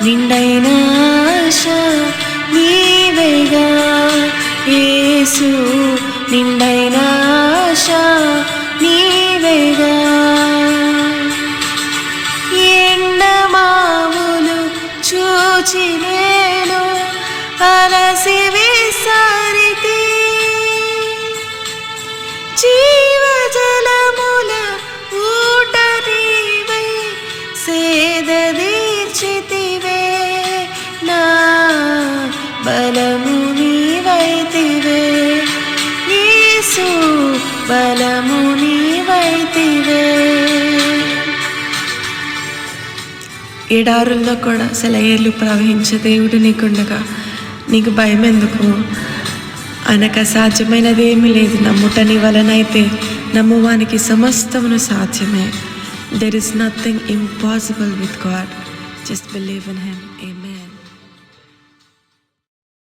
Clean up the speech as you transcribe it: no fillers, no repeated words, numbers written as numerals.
నిండైన ఆశ నీవేగా యేసు, నిండైన ఆశ నీవేగా. ఎండమావులు చూచి నేను అలసి విసారితి, జీవజలముల ఊట నీవై సేద తీర్చితివే. నా బలము నీవైతివే యేసు, బలము నీవైతివే. ఎడారుల్లో కూడా సెలయేర్లు ప్రవహించే దేవుడు నీకుండగా నీకు భయం ఎందుకు? ఆయనకు అసాధ్యమైనది ఏమీ లేదు. నమ్ముట నీ వలనైతే నమ్మువానికి సమస్తమును సాధ్యమే. There is nothing impossible with God. Just believe in Him. Amen.